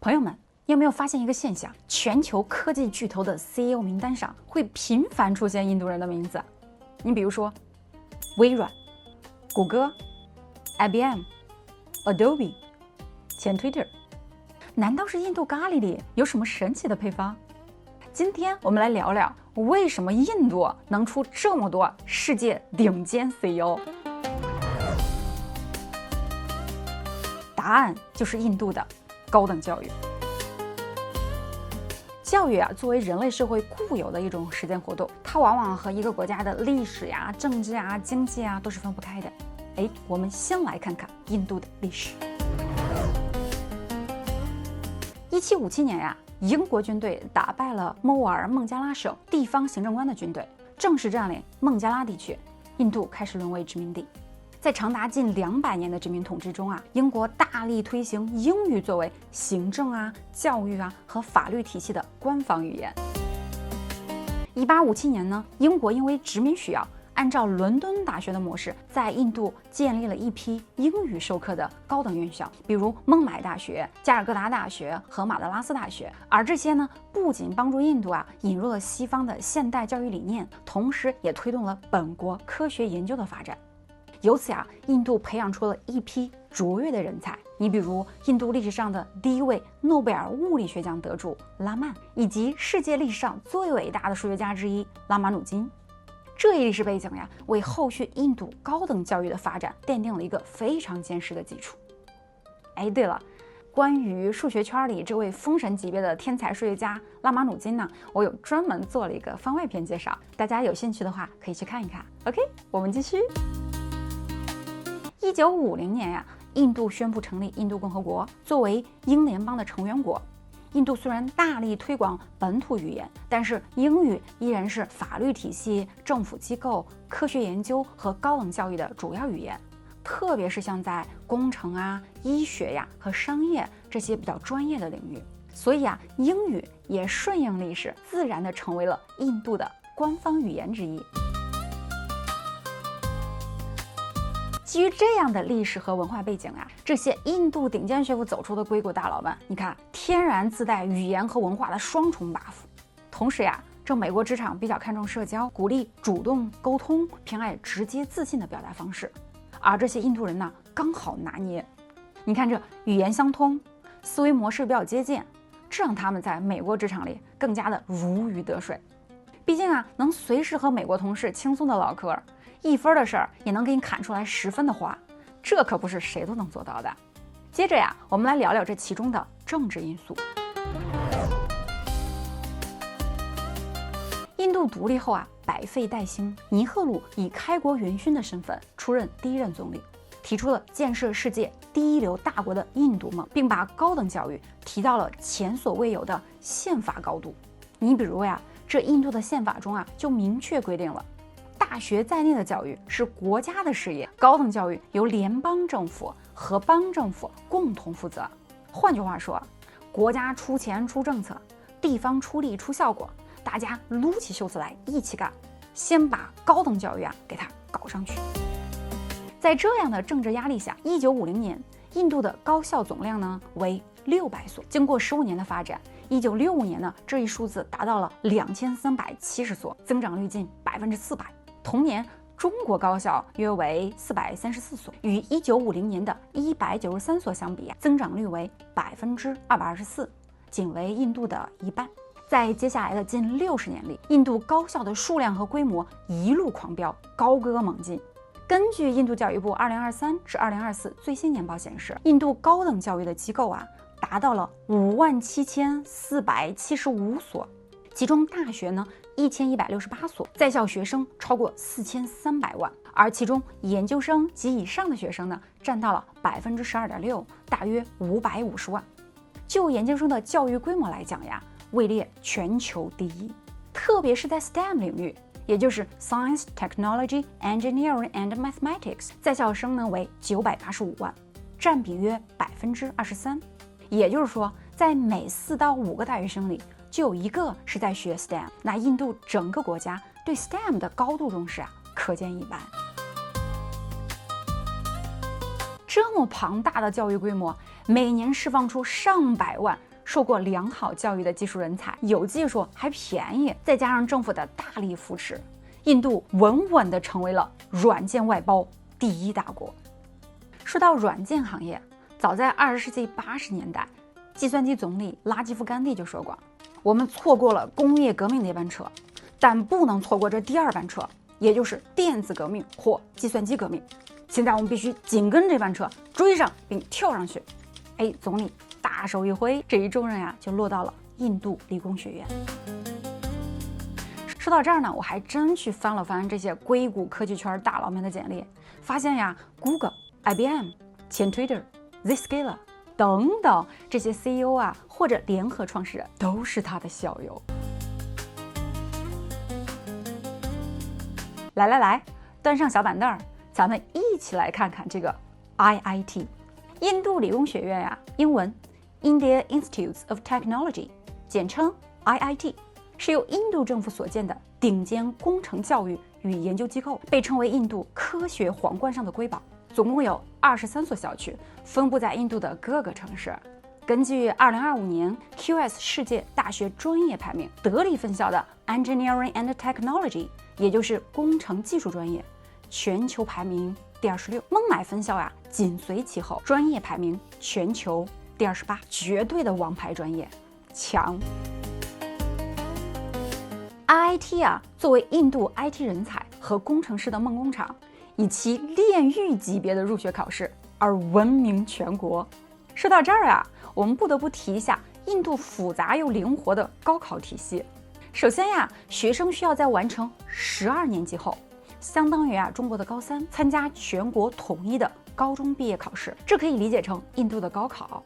朋友们，你有没有发现一个现象？全球科技巨头的 CEO 名单上会频繁出现印度人的名字。你比如说，微软、谷歌、IBM、Adobe、前 Twitter， 难道是印度咖喱里有什么神奇的配方？今天我们来聊聊为什么印度能出这么多世界顶尖 CEO。答案就是印度的高等教育。教育作为人类社会固有的一种实践活动，它往往和一个国家的历史政治经济都是分不开的。我们先来看看印度的历史。1757年英国军队打败了莫瓦尔孟加拉省地方行政官的军队，正式占领孟加拉地区，印度开始沦为殖民地。在长达近200年的殖民统治中英国大力推行英语作为行政教育和法律体系的官方语言。1857年呢，英国因为殖民需要，按照伦敦大学的模式，在印度建立了一批英语授课的高等院校，比如孟买大学、加尔各答大学和马德拉斯大学。而这些呢，不仅帮助印度引入了西方的现代教育理念，同时也推动了本国科学研究的发展。由此印度培养出了一批卓越的人才。你比如印度历史上的第一位诺贝尔物理学奖得主拉曼，以及世界历史上最伟大的数学家之一拉马努金。这一历史背景为后续印度高等教育的发展奠定了一个非常坚实的基础。对了，关于数学圈里这位封神级别的天才数学家拉马努金呢，我有专门做了一个番外篇介绍，大家有兴趣的话可以去看一看。OK， 我们继续。1950年印度宣布成立印度共和国，作为英联邦的成员国。印度虽然大力推广本土语言，但是英语依然是法律体系、政府机构、科学研究和高等教育的主要语言，特别是像在工程医学和商业这些比较专业的领域。所以英语也顺应历史，自然地成为了印度的官方语言之一。基于这样的历史和文化背景这些印度顶尖学府走出的硅谷大佬们，你看，天然自带语言和文化的双重 buff。同时这美国职场比较看重社交，鼓励主动沟通，偏爱直接自信的表达方式。而这些印度人呢，刚好拿捏。你看，这语言相通，思维模式比较接近，这让他们在美国职场里更加的如鱼得水。毕竟能随时和美国同事轻松的唠嗑，1分的事儿也能给你砍出来10分的话，这可不是谁都能做到的。接着我们来聊聊这其中的政治因素。印度独立后百废待兴，尼赫鲁以开国元勋的身份出任第一任总理，提出了建设世界第一流大国的印度梦，并把高等教育提到了前所未有的宪法高度。你比如这印度的宪法中就明确规定了，大学在内的教育是国家的事业，高等教育由联邦政府和邦政府共同负责。换句话说，国家出钱出政策，地方出力出效果，大家撸起袖子来一起干，先把高等教育给它搞上去。在这样的政治压力下，1950年印度的高校总量呢为600所。经过15年的发展，1965年呢，这一数字达到了2370所，增长率近400%。同年，中国高校约为434所，与1950年的193所相比增长率为224%，仅为印度的一半。在接下来的近60年里，印度高校的数量和规模一路狂飙，高歌猛进。根据印度教育部2023至2024最新年报显示，印度高等教育的机构达到了57475所，其中大学呢1168所，在校学生超过4300万，而其中研究生及以上的学生呢占到了12.6%，大约550万。就研究生的教育规模来讲位列全球第一，特别是在 STEM 领域，也就是 Science, Technology, Engineering and Mathematics， 在校生呢为985万，占比约23%。也就是说，在每4到5个大学生里，就有1个是在学 STEM。那印度整个国家对 STEM 的高度重视可见一斑。这么庞大的教育规模，每年释放出上百万受过良好教育的技术人才，有技术还便宜，再加上政府的大力扶持，印度稳稳地成为了软件外包第一大国。说到软件行业，早在20世纪80年代，计算机总理拉基夫甘地就说过，我们错过了工业革命那班车，但不能错过这第二班车，也就是电子革命或计算机革命。现在我们必须紧跟这班车，追上并跳上去。总理大手一挥，这一重任呀就落到了印度理工学院。说到这儿呢，我还真去翻了翻这些硅谷科技圈大佬们的简历，发现呀 ，Google、IBM、前 Twitter、Zscaler 等等这些 CEO 啊或者联合创始人都是他的校友。来，端上小板凳儿，咱们一起来看看这个 IIT。印度理工学院呀，英文 India Institute of Technology， 简称 IIT， 是由印度政府所建的顶尖工程教育与研究机构，被称为印度科学皇冠上的瑰宝。总共有23所校区，分布在印度的各个城市。根据2025年 QS 世界大学专业排名，德里分校的 Engineering and Technology， 也就是工程技术专业，全球排名第26。孟买分校啊，紧随其后，专业排名全球第28，绝对的王牌专业，强。IIT 啊，作为印度 IT 人才和工程师的梦工厂，以其炼狱级别的入学考试而闻名全国。说到这儿啊，我们不得不提一下印度复杂又灵活的高考体系。首先呀，学生需要在完成12年级后，相当于中国的高3，参加全国统一的高中毕业考试，这可以理解成印度的高考。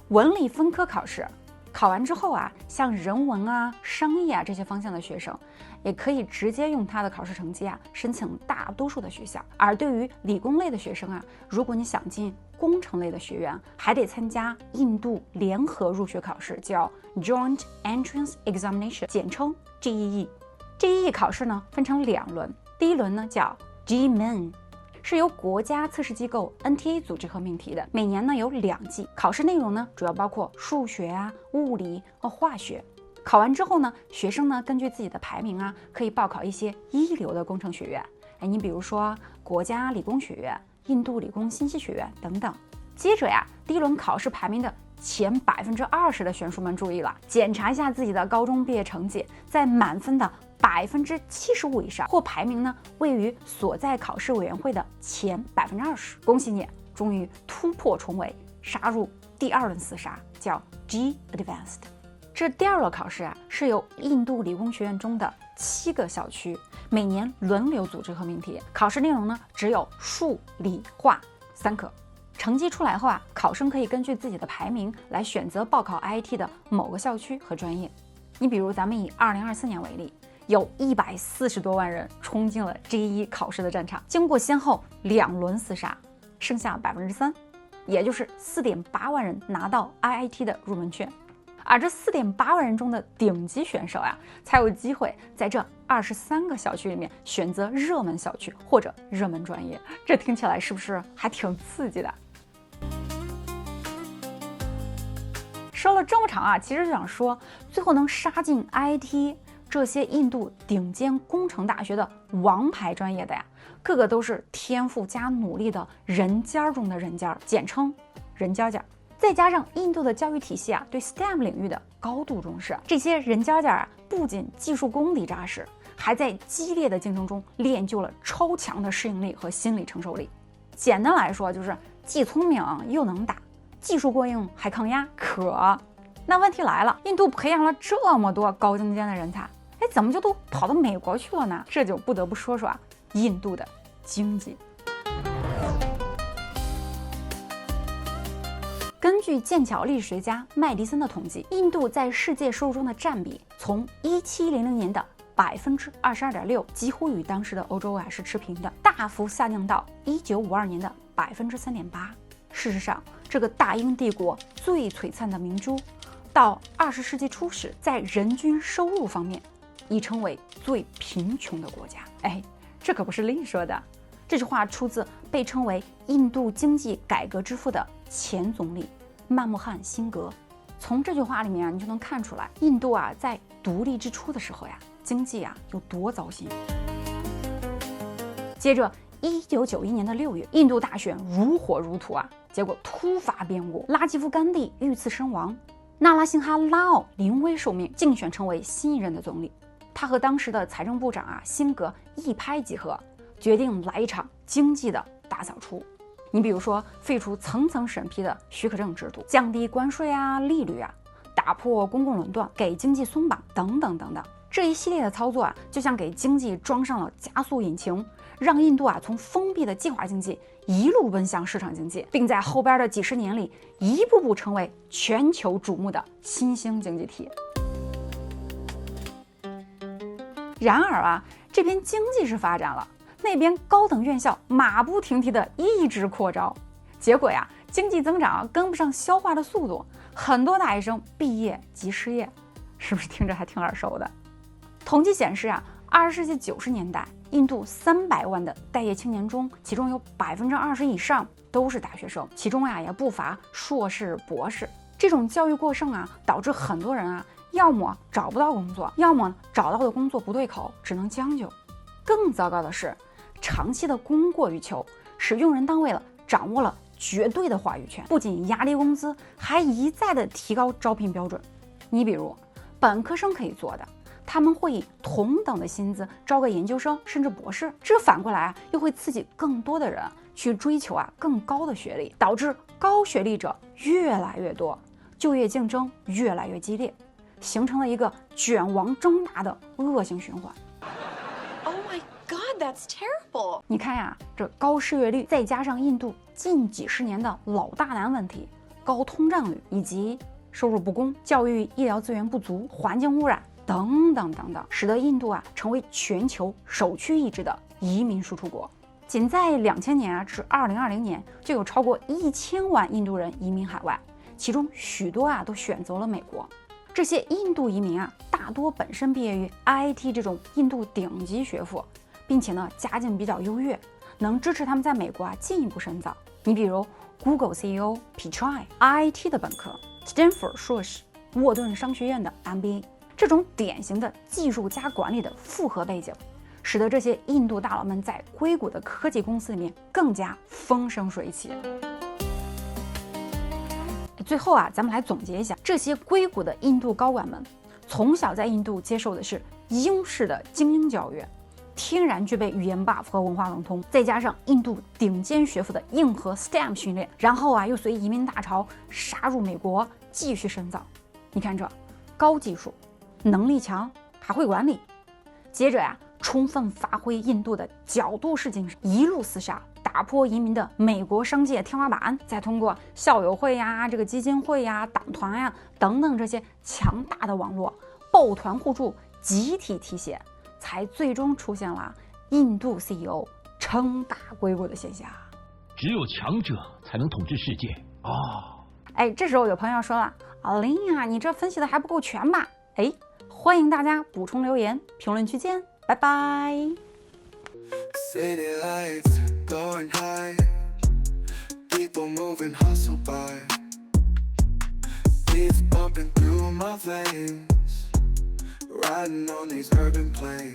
文理分科考试，考完之后啊，像人文啊、商业啊这些方向的学生，也可以直接用他的考试成绩申请大多数的学校。而对于理工类的学生如果你想进工程类的学院，还得参加印度联合入学考试，叫 Joint Entrance Examination， 简称 GEE。GEE 考试呢分成2轮，第一轮呢叫 GMAIN， 是由国家测试机构 NTA 组织和命题的，每年呢有2季，考试内容呢主要包括数学物理化学。考完之后呢，学生呢根据自己的排名可以报考一些一流的工程学院，你比如说国家理工学院、印度理工信息学院等等。接着第一轮考试排名的前20%的选手们注意了，检查一下自己的高中毕业成绩，在满分的75%以上，或排名呢位于所在考试委员会的前20%。恭喜你，终于突破重围，杀入第2轮厮杀，叫 G Advanced。这第2轮考试是由印度理工学院中的7个校区每年轮流组织和命题，考试内容呢只有数理化3科。成绩出来后考生可以根据自己的排名来选择报考 IIT 的某个校区和专业。你比如咱们以2024年为例，有140多万人冲进了 GEE 考试的战场，经过先后2轮厮杀，剩下3%，也就是4.8万人拿到 IIT 的入门券。而这4.8万人中的顶级选手才有机会在这23个校区里面选择热门校区或者热门专业。这听起来是不是还挺刺激的？说了这么长其实就想说，最后能杀进 IIT 这些印度顶尖工程大学的王牌专业的个个都是天赋加努力的人尖中的人尖，简称人尖尖。再加上印度的教育体系对 STEM 领域的高度重视，这些人尖尖不仅技术功底扎实，还在激烈的竞争中练就了超强的适应力和心理承受力。简单来说就是既聪明又能打，技术过硬还抗压。那问题来了，印度培养了这么多高精尖的人才，怎么就都跑到美国去了呢？这就不得不说说印度的经济。根据剑桥历史学家麦迪森的统计，印度在世界收入中的占比从1700年的22.6%，几乎与当时的欧洲是持平的，大幅下降到1952年的3.8%。事实上，这个大英帝国最璀璨的明珠，到20世纪初时，在人均收入方面已成为最贫穷的国家。这可不是另说的。这句话出自被称为印度经济改革之父的前总理曼穆罕辛格。从这句话里面啊，你就能看出来，印度啊在独立之初的时候呀，经济啊有多糟心。接着，1991年的6月，印度大选如火如荼啊，结果突发变故，拉基夫·甘地遇刺身亡，纳拉辛哈·拉奥临危受命，竞选成为新一任的总理。他和当时的财政部长啊辛格一拍即合，决定来一场经济的大扫除。你比如说，废除层层审批的许可证制度，降低关税啊、利率啊，打破公共垄断，给经济松绑等等等等。这一系列的操作啊，就像给经济装上了加速引擎，让印度啊从封闭的计划经济一路奔向市场经济，并在后边的几十年里一步步成为全球瞩目的新兴经济体。然而啊，这边经济是发展了，那边高等院校马不停蹄的一直扩招，结果呀，经济增长跟不上消化的速度，很多大学生毕业即失业，是不是听着还挺耳熟的？统计显示啊，20世纪90年代，印度300万的待业青年中，其中有20%以上都是大学生，其中呀也不乏硕士、博士。这种教育过剩啊，导致很多人啊，要么找不到工作，要么找到的工作不对口，只能将就。更糟糕的是，长期的供过于求，使用人单位了掌握了绝对的话语权，不仅压低工资，还一再的提高招聘标准。你比如，本科生可以做的，他们会以同等的薪资招个研究生甚至博士，这反过来啊，又会刺激更多的人去追求啊更高的学历，导致高学历者越来越多，就业竞争越来越激烈，形成了一个卷王争霸的恶性循环。Oh my God, that's terrible. 你看呀，这高失业率再加上印度近几十年的老大难问题，高通胀率以及收入不公、教育医疗资源不足、环境污染等等等等，使得印度啊成为全球首屈一指的移民输出国。仅在2000年啊至2020年，就有超过1000万印度人移民海外，其中许多啊都选择了美国。这些印度移民啊，大多本身毕业于 IT 这种印度顶级学府，并且呢家境比较优越，能支持他们在美国啊进一步深造。你比如 Google CEO Pichai，IT 的本科，Stanford 硕士，沃顿商学院的 MBA， 这种典型的技术加管理的复合背景，使得这些印度大佬们在硅谷的科技公司里面更加风生水起。最后啊，咱们来总结一下，这些硅谷的印度高管们，从小在印度接受的是英式的精英教育，天然具备语言 buff 和文化融通，再加上印度顶尖学府的硬核 STEM 训练，然后啊又随移民大潮杀入美国，继续深造。你看这高技术，能力强，还会管理。接着呀，充分发挥印度的角斗士精神，一路厮杀，打破移民的美国商界天花板，再通过校友会呀、这个基金会呀、党团呀等等这些强大的网络，抱团互助，集体提携，才最终出现了印度 CEO 称霸硅谷的现象。只有强者才能统治世界啊！哎，这时候有朋友说了，林啊，你这分析的还不够全吧？哎，欢迎大家补充留言，评论区见，拜拜。City lights going high, people moving hustle by, beats pumping through my veins, riding on these urban plains.